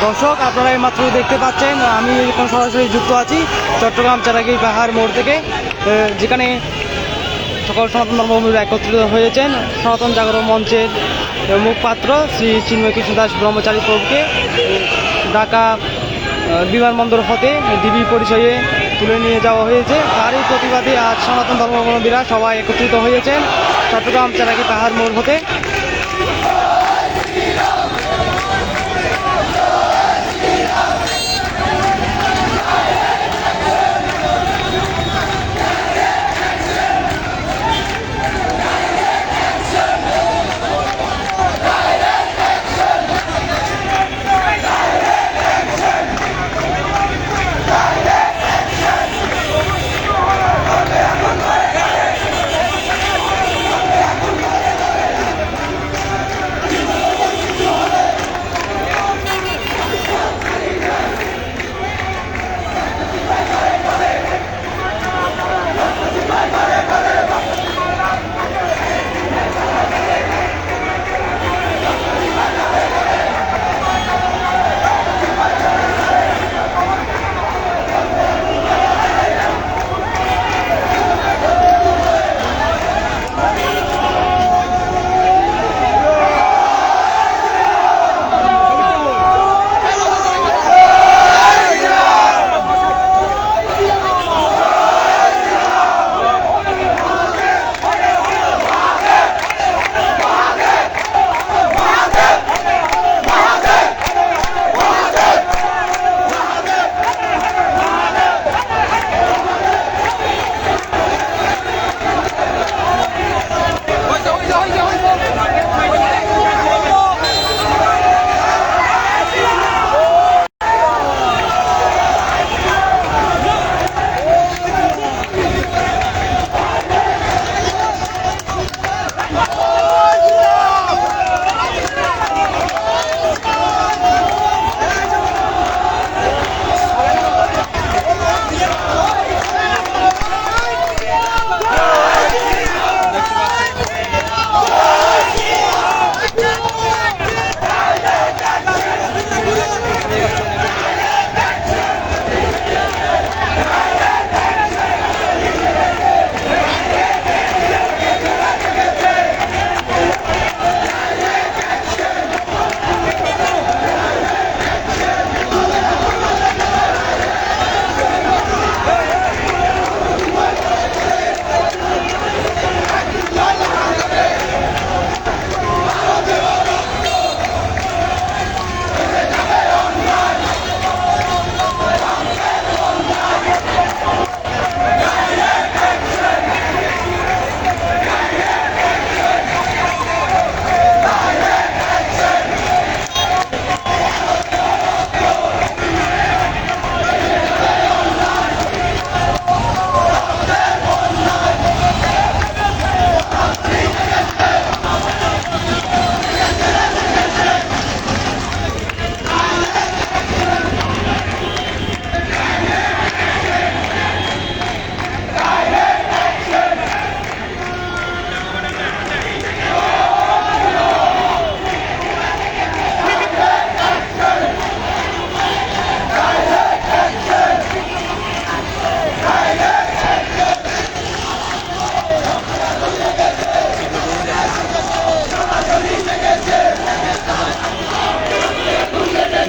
দর্শক, আপনারা এইমাত্র দেখতে পাচ্ছেন আমি এখন সরাসরি যুক্ত আছি চট্টগ্রাম চারাগাঁই পাহাড় মোড় থেকে, যেখানে সকল সনাতন ধর্মাবলম্বীরা একত্রিত হয়েছেন সনাতন জাগরণ মঞ্চের মুখপাত্র শ্রী চিন্ময় কৃষ্ণ দাস ব্রহ্মচারী প্রভুকে ঢাকা বিমানবন্দর হতে ডিবি পরিচয়ে তুলে নিয়ে যাওয়া হয়েছে। তারই প্রতিবাদে আজ সনাতন ধর্মাবলম্বীরা সবাই একত্রিত হয়েছেন চট্টগ্রাম চারাগাঁই পাহাড় মোড় হতে।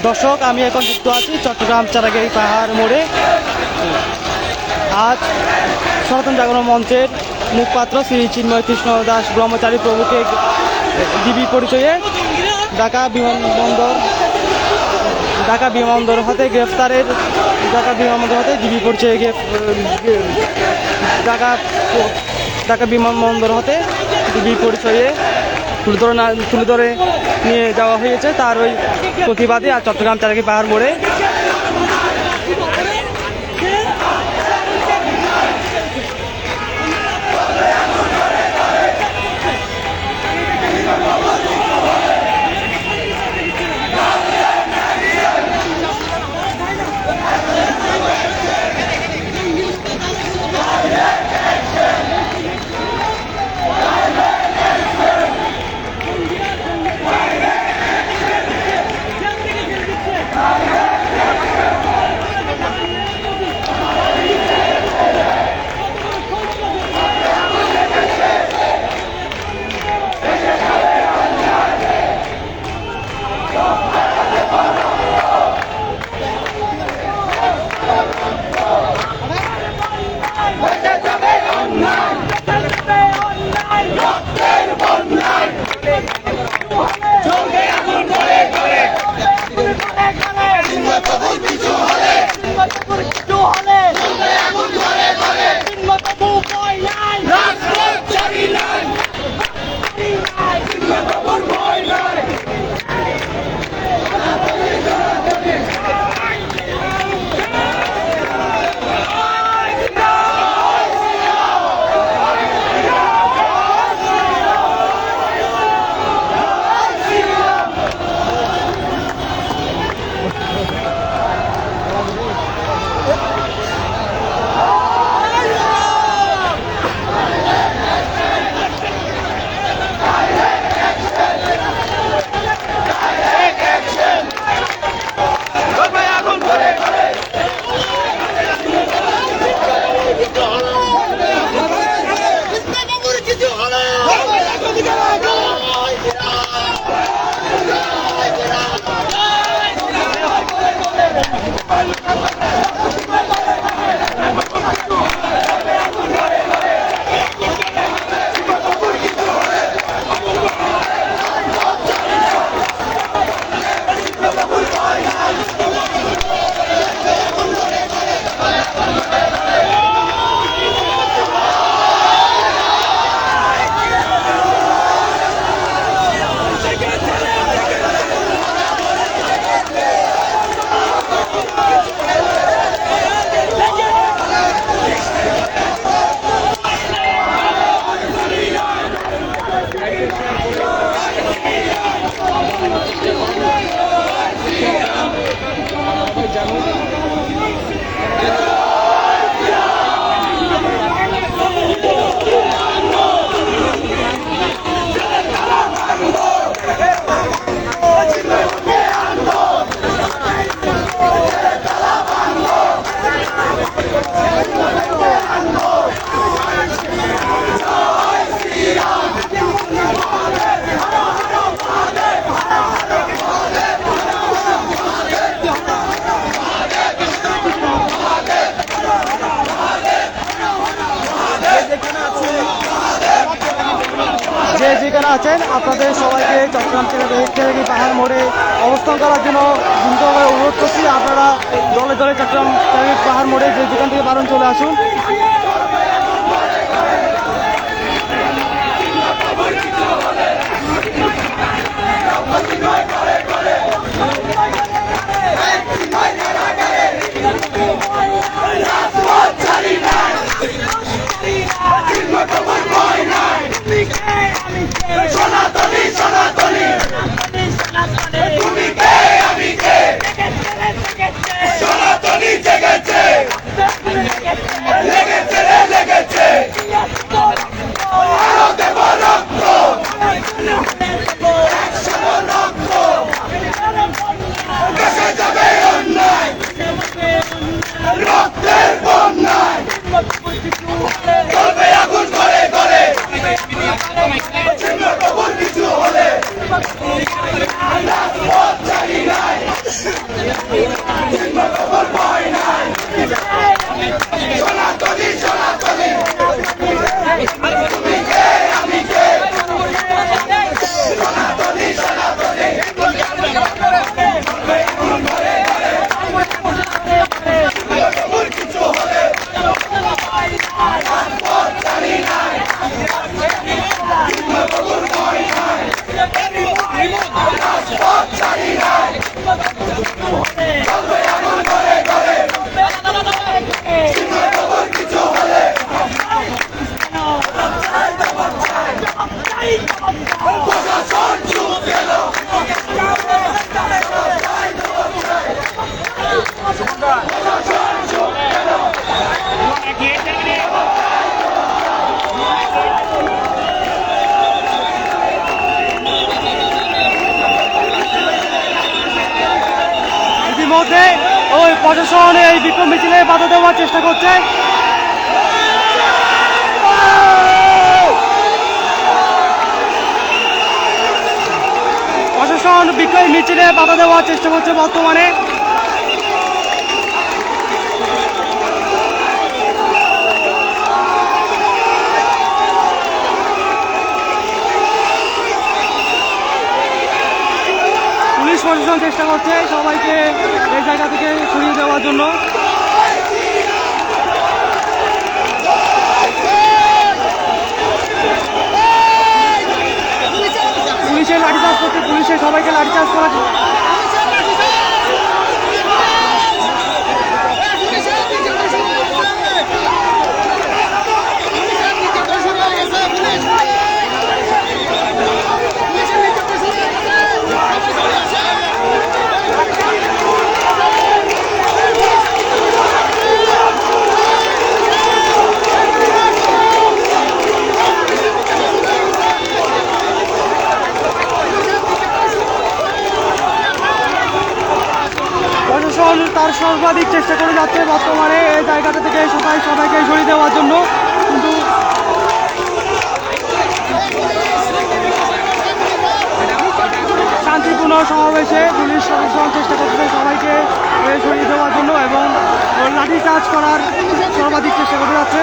দর্শক, আমি এখন যুক্ত আছি চট্টগ্রাম চারাগাঁই পাহাড় মোড়ে। আজ সনাতন জাগরণ মঞ্চের মুখপাত্র শ্রী চিন্ময় কৃষ্ণ দাস ব্রহ্মচারী প্রভুকে ডিবি পরিচয়ে ঢাকা বিমানবন্দর হতে ডিবি পরিচয়ে ঢাকা বিমানবন্দর হতে ডিবি পরিচয়ে তুলে ধরে নিয়ে যাওয়া হয়েছে। তার ওই প্রতিবাদে আর চট্টগ্রাম চারাগাঁই পাহাড় মোড়ে যেখানে আছেন আপনাদের সবাইকে চট্টগ্রাম থেকে পাহাড় মোড়ে অবস্থান করার জন্য দ্রুতভাবে অনুরোধ করছি। আপনারা দলে দলে চট্টগ্রাম পাহাড় মোড়ে যেখান থেকে পারেন চলে আসুন। সনাতনী সনাতনী তুমি কে আমি কে সনাতনী জেগেছে লেগেছে রে লেগেছে আরো দেব রক্ত একশো রক্ত দেশে যাবে অন্যায় রক্তের বন্যায় চলবে আগুন ঘরে ঘরে কিছু হলে ছাড়ি নাই ভয় নাই সনাতনী সনাতনী তুমি কে আমি কে সনাতনী সনাতনী কিছু হলে ছাড়ি নাই ছাড়ি নাই কিছু হলে প্রশাসন চুপ গেল ইতিমধ্যে ওই প্রশাসন এই বিক্ষোভ মিছিলে বাধা দেওয়ার চেষ্টা করছে। প্রশাসন বিক্ষোভ মিছিলে বাধা দেওয়ার চেষ্টা করছে বর্তমানে। পুলিশ প্রশাসন চেষ্টা করছে সবাইকে এই জায়গা থেকে সরিয়ে দেওয়ার জন্য। পুলিশের লাঠিচার্জ করছে, পুলিশের সবাইকে লাঠিচার্জ করা। তার সর্বাধিক চেষ্টা করে যাচ্ছে বর্তমানে এই জায়গাটা থেকে সবাইকে সরিয়ে দেওয়ার জন্য, কিন্তু শান্তিপূর্ণ সমাবেশে পুলিশ সদস্যরা চেষ্টা করছে সবাইকে সরিয়ে দেওয়ার জন্য এবং লাঠিচার্জ করার সর্বাধিক চেষ্টা করে যাচ্ছে।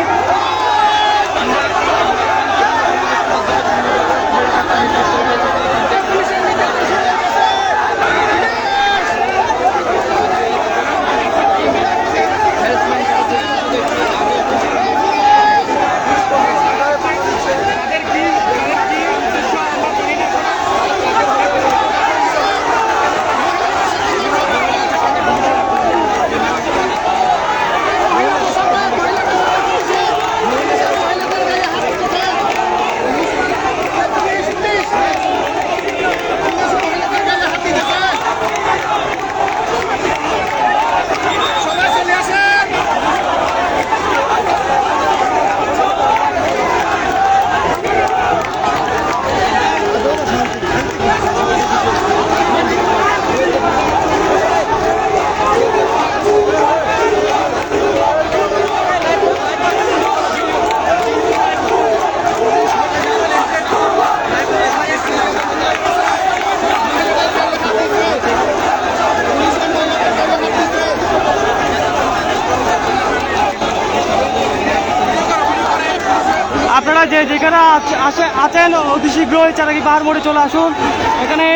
আপনারা যেখানে আছেন অতি শীঘ্রই চারাকি পাহাড় মোড়ে চলে আসুন। এখানে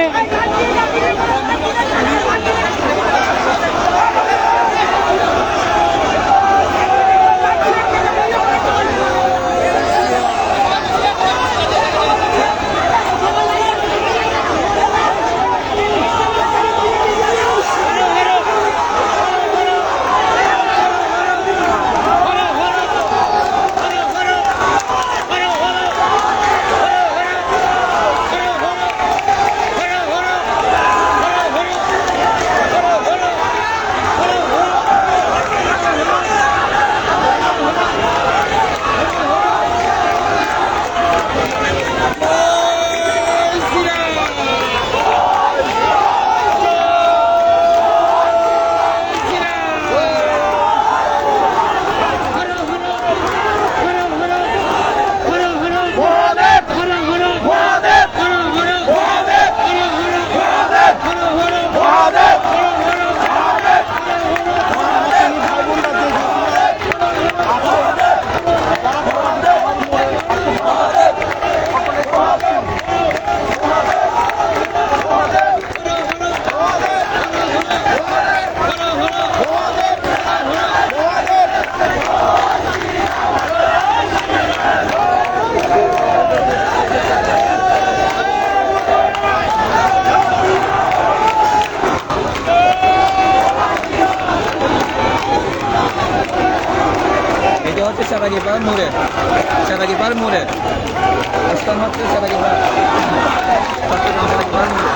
হচ্ছে চারাকি পাহাড় মোড়ে, চারাকি পাহাড় মোড়ে স্থান হচ্ছে চারাকি পাহাড়, চট্টগ্রাম চারাকি পাহাড় মোড়ে।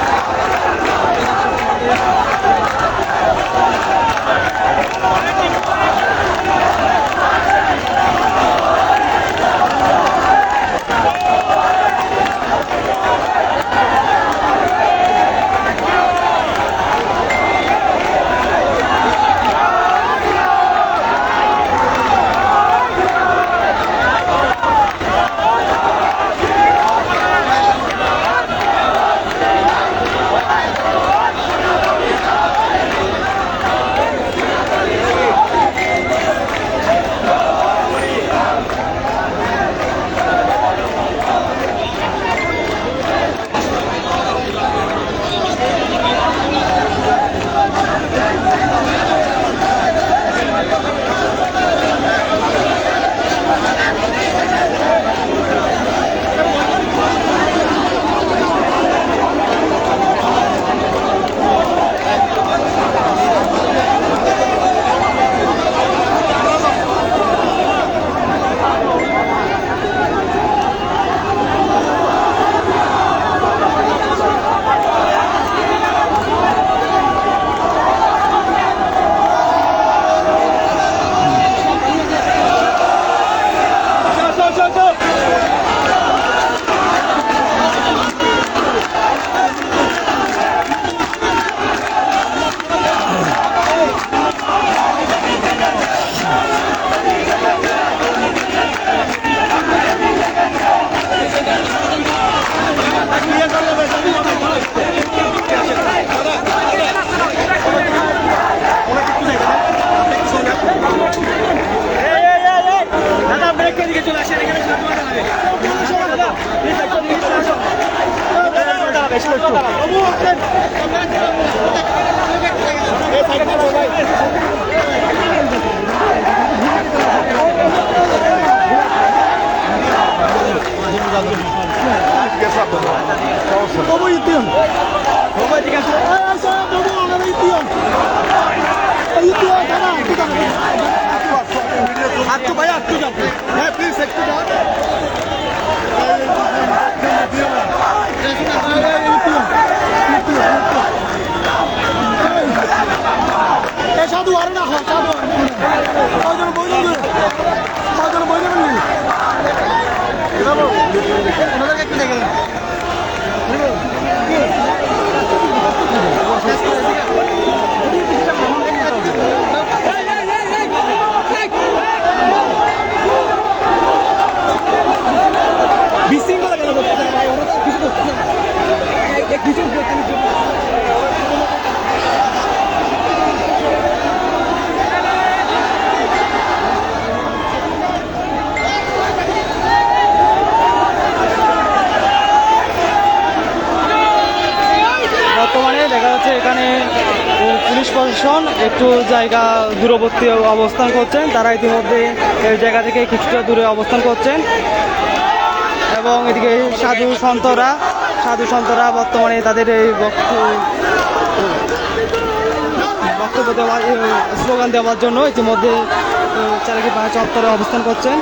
সাধু আর না সাধু বই দেবেন ওনাদেরকে একটু দেখে বিশৃঙ্খলা কেন করতেছে ভাই ওরা তো কিছু করতেছে না কিছু বর্তমানে দেখা যাচ্ছে এখানে পুলিশ প্রশাসন একটু জায়গা দূরবর্তী অবস্থান করছেন। তারা ইতিমধ্যে এই জায়গা থেকে কিছুটা দূরে অবস্থান করছেন এবং এদিকে সাধু সন্তরা বর্তমানে তাদের এই বক্তব্য দেওয়ার স্লোগান দেওয়ার জন্য ইতিমধ্যে চারাকি পাহাড় চত্বরে অবস্থান করছেন।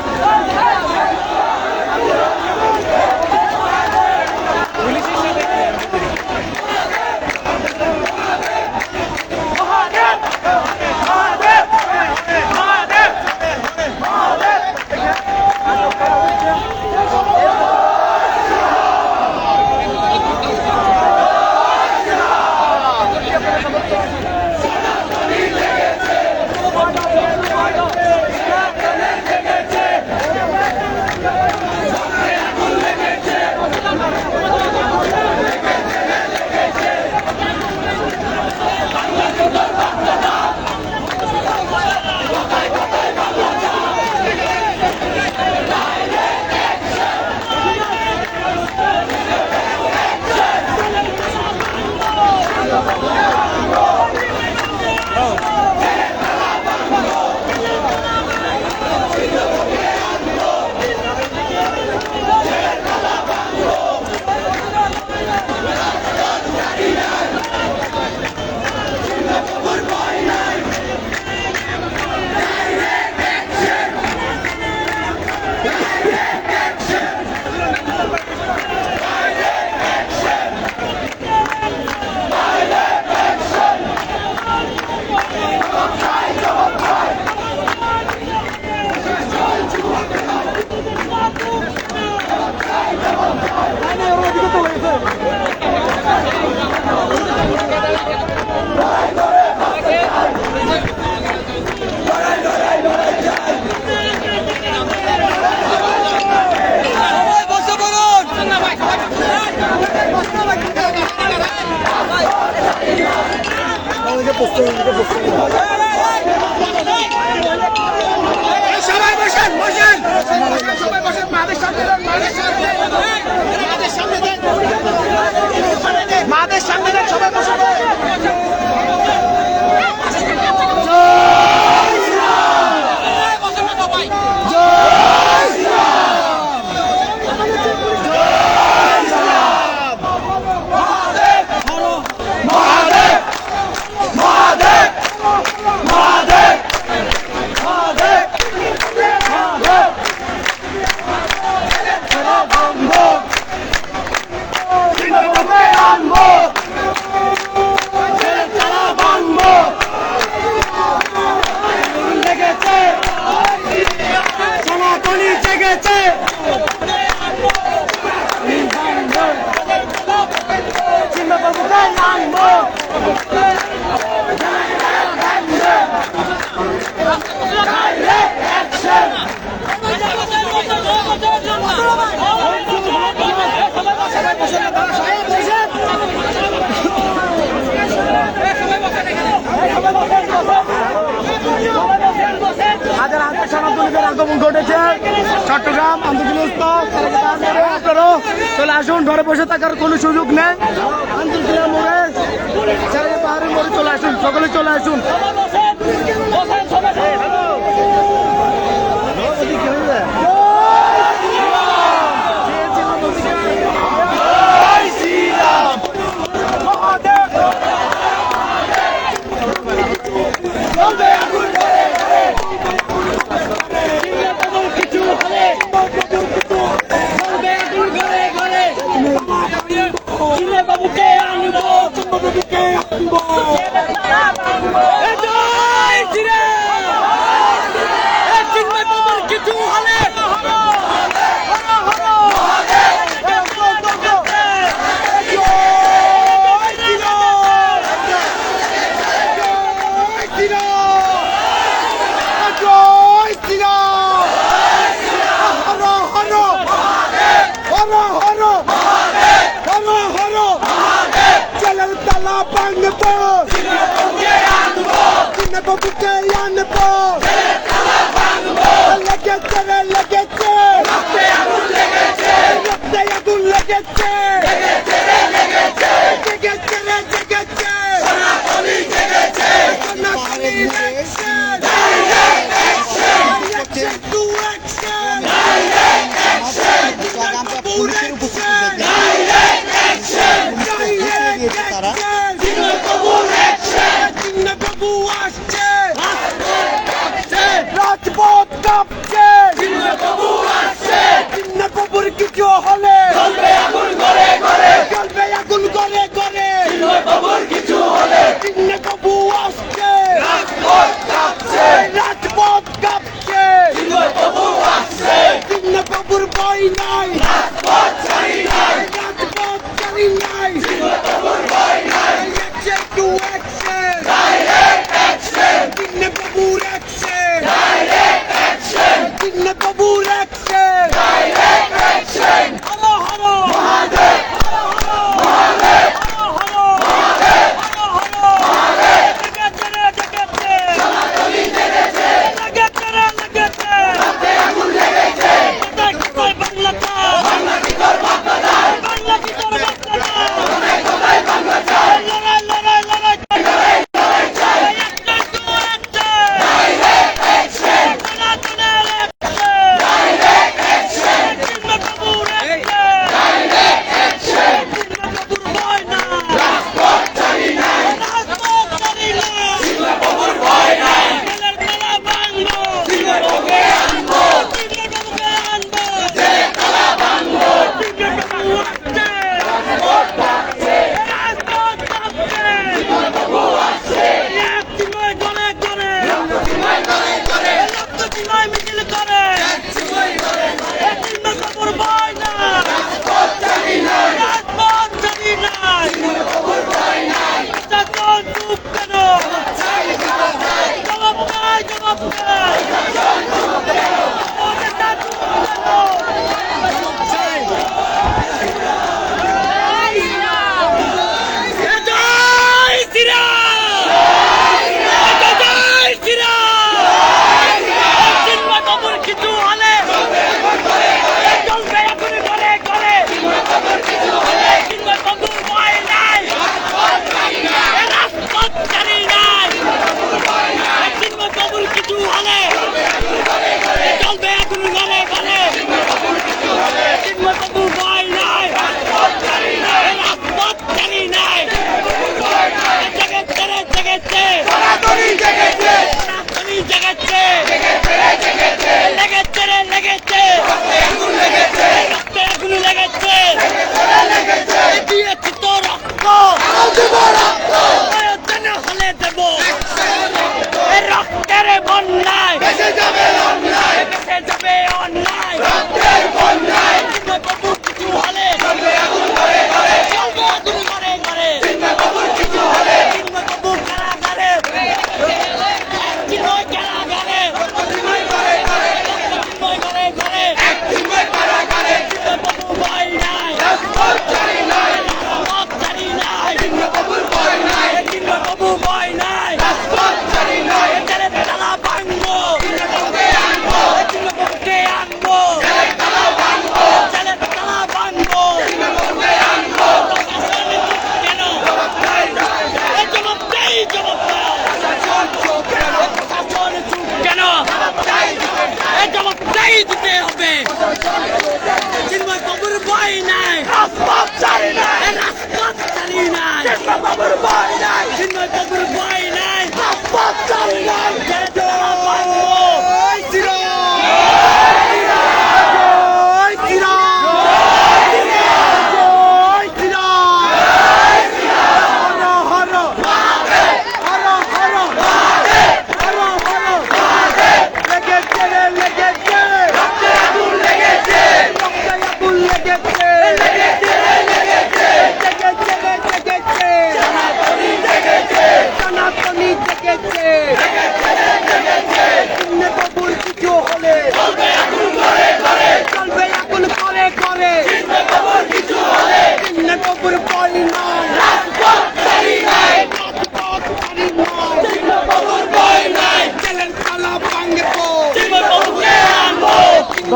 সবাই বসেন বসেন সবাই বসেন মাদের সামনে দেন মাদের সামনে দেন সবাই বসেন হাজার হাজার আওয়ামী আগমন ঘটেছে চট্টগ্রাম আন্তর্জাতিক আপনারাও চলে আসুন, ঘরে বসে থাকার কোনো সুযোগ নেই। আন্তর্জাতিক মোড়ে চারিদিকে পাহাড়ের মোড়ে চলে আসুন, সকলে চলে আসুন। রাজপথ কাঁপছে, বাবুর কিছু হলে চলবে আগুন করে করে, চলবে আগুন করে করে, বাবুর কিছু হলে বাবু আসছে, রাজপথ কাঁপছে, রাজপথ কাঁপছে, বাবু আসছে, বাবুর ভয় নাই, রাজপথ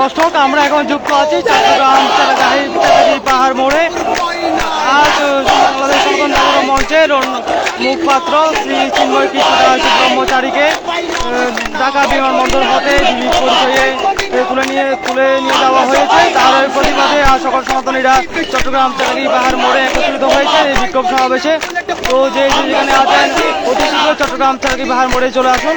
দর্শক আমরা এখন যুক্ত আছি চট্টগ্রাম চারাগাহি পাহাড় মোড়ে। আজ বাংলাদেশ সনাতন জাগরণ মঞ্চের মুখপাত্র শ্রী চিন্ময় কৃষ্ণদাস ব্রহ্মচারীকে ঢাকা বিমানবন্দর হতে বিবিধ পরিচয়ে তুলে নিয়ে যাওয়া হয়েছে। তার প্রতিবাদে আজ সকল সনাতনীরা চট্টগ্রাম চারাগাহি পাহাড় মোড়ে একত্রিত হয়েছে এই বিক্ষোভ সমাবেশে। তো যে যেখানে আছেন অতি শীঘ্র চট্টগ্রাম চারাগাহি পাহাড় মোড়ে চলে আসুন।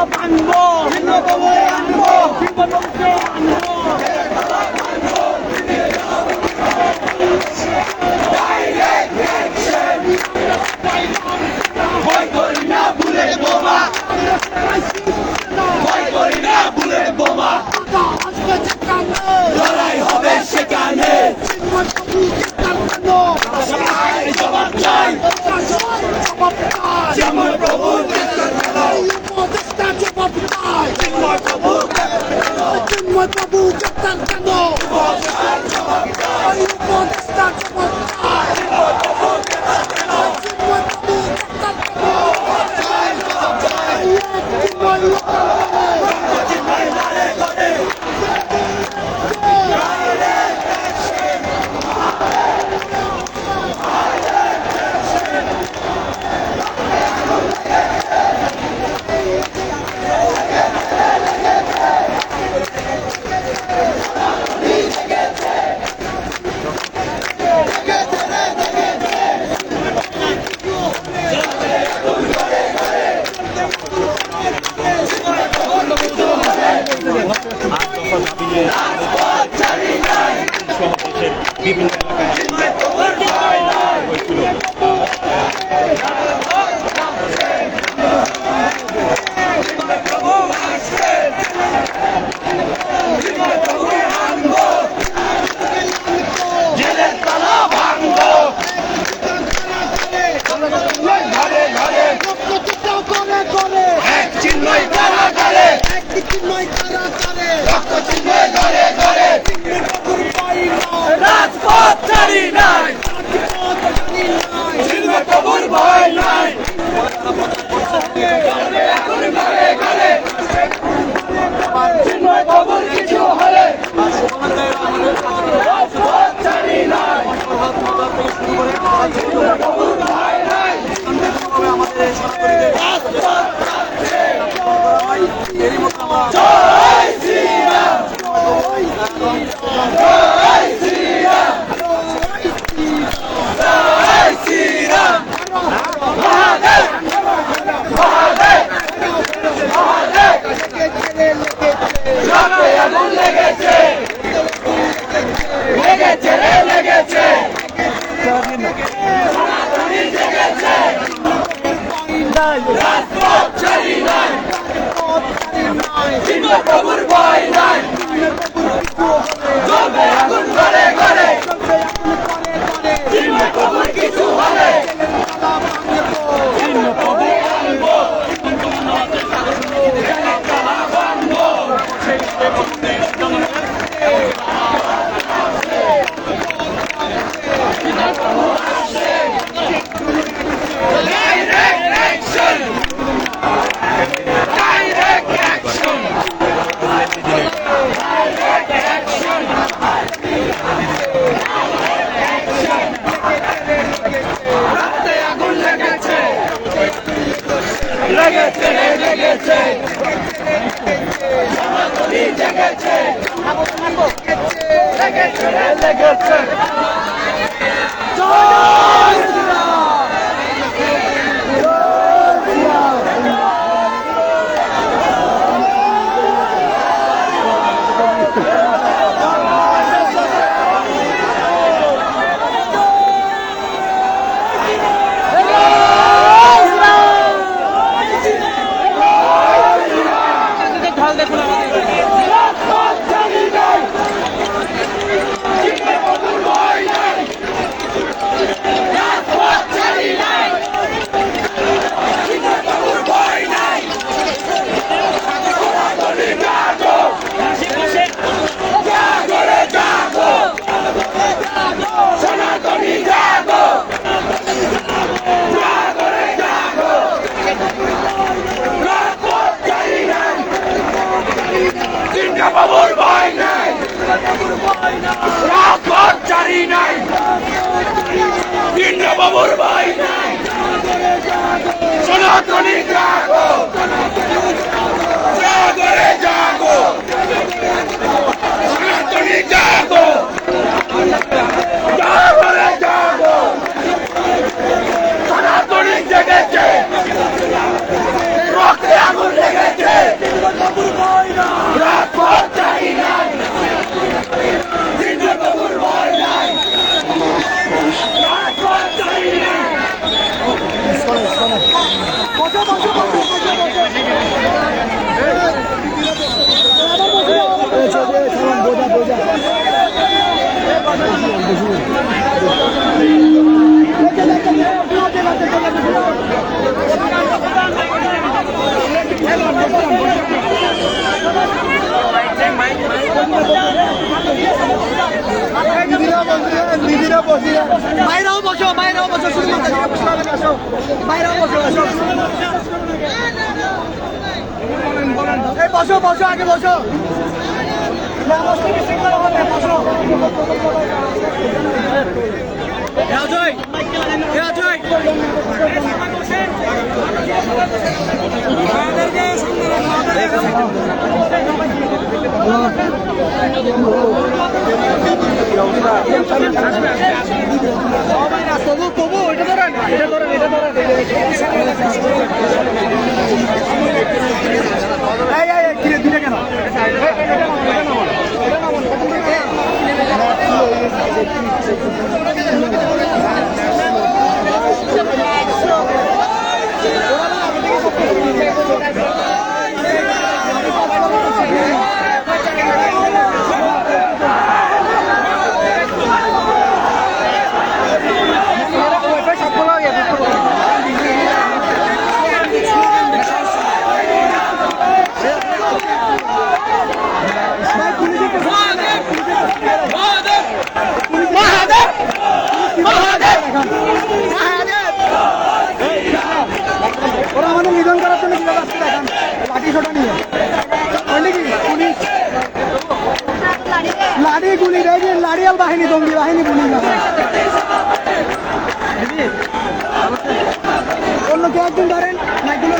ইনকলাব আনবো, আনবো, বিপ্লবকে আনবো। ভয় করি না বুলেট বোমা, ভয় করি না বুলেট বোমা, লড়াই হবে সেখানে। জবাব চাই, যেমন প্রভু বিভিন্ন এলাকায় হয়েছিল। রাজপথ ছাড়ি নাই, প্রভুর ভয় নাই। প্রভুর কিছু হলে রাজপথ ছাড়ি নাই, প্রভুর ভয় নাই। রাজপথ ছাড়ছে, জয় শ্রীরাম, জয় শ্রীরাম, জয় শ্রীরাম। মহাদেব, মহাদেব, মহাদেব, রাতে আগুন লেগেছে, লেগেছে রে লেগেছে, সনাতনী জেগেছে। রাজপথ ছাড়ি নাই, প্রভুর ভয় নাই, জ্বলবে আগুন ঘরে ঘরে, প্রভুর কিছু হলে প্রভু আনবো, লেগেছে রে লেগেছে, সনাতনী জেগেছে, লেগেছে রে লেগেছে। জয় শ্রীরাম, রাজপথ ছাড়ি নাই, প্রভুর ভয় নাই, রাজপথ ছাড়ি নাই, প্রভুর ভয় নাই। সনাতনী জাগো, জাগো রে জাগো, সনাতনী জাগো, জাগো রে জাগো। রাজপথ ছাড়ি নাই, প্রভুর ভয় নাই, রাজপথ ছাড়ি নাই, প্রভুর ভয় নাই। সনাতনী জাগো, জাগো রে জাগো, সনাতনী জাগো, জাগো রে জাগো, সনাতনী জেগেছে, রক্তে আগুন লেগেছে, বাইরেও বসো, বাইরেও বসো, শুধুমাত্র এদিকে বসে হবে না, আসো। বাইরেও বসো, আসো। এই বসো, বসো, আগে বসো। না, বসতে বেশি করে হবে, বসো। তবু এটা ধরেন, এটা ধরেন, এটা ধরেন। কিরে দিলে কেন? ওরা আমাদের নিধন করার জন্য কি ব্যবস্থা দেখান, লাঠি ছোটা নিয়ে কি পুলিশ লাঠি গুলি রেখে লাড়িয়াল বাহিনী, দঙ্গি বাহিনী পুলিশ অন্য কেউ একজন ধরেন, নাইগুলো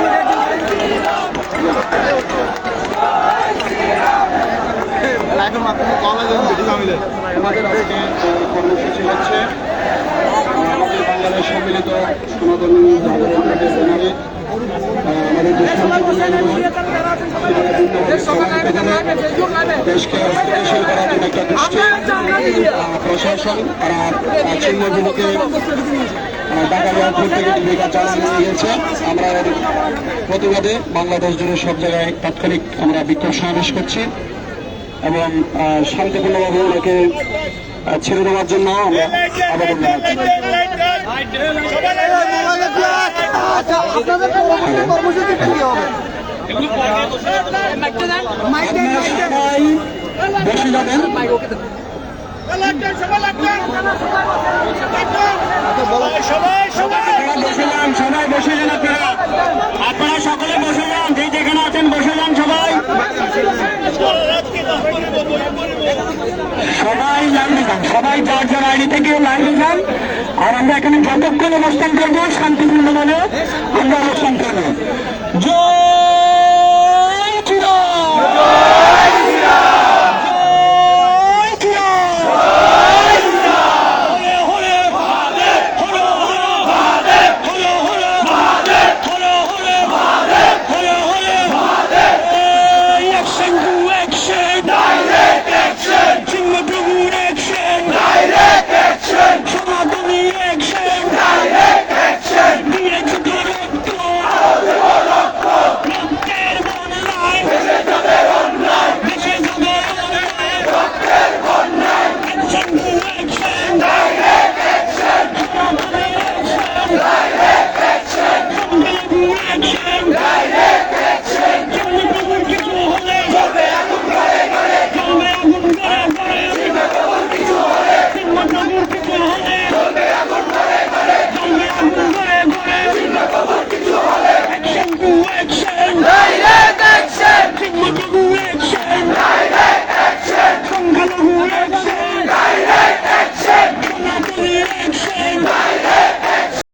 আমাদের আজকে কর্মসূচি হচ্ছে আমাদের বাংলাদেশ সম্মিলিত সনাতনী আমাদের যে দেশকে স্থিতিশীল করার জন্য একটা গোষ্ঠী প্রশাসন তারা চিহ্নগুলোকে ঢাকা এয়ারপোর্ট থেকে জীবিকা চালানো গিয়েছে। আমরা এর প্রতিবাদে বাংলাদেশ জুড়ে সব জায়গায় তাৎক্ষণিক আমরা বিক্ষোভ সমাবেশ করছি এবং শান্তিপূর্ণভাবে ওনাকে ছেড়ে দেওয়ার জন্য আমরা আবেদন জানাচ্ছি। কর্মসূচি কি হবে? বসে যাবেন, সবাই বসে যান, আপনারা সকলে বসে যান, যে যেখানে আছেন বসে যান, সবাই লাইনে যান, সবাই যার যার আইডি থেকে লাইনে যান। আর আমরা এখানে যতক্ষণ অবস্থান করবো শান্তিপূর্ণভাবে আমরা অবস্থান করবো। জয় শ্রীরাম, জয় শ্রীরাম, জয় শ্রীরাম, জয় শ্রীরাম। হরে Mahadev, Hare Hare Mahadev, Hare Hare Mahadev, Hare Hare Mahadev, Hare Hare Mahadev. Action to action, direct action. Singapore action, direct action. Samadhi action, direct action. Direct to Action to action.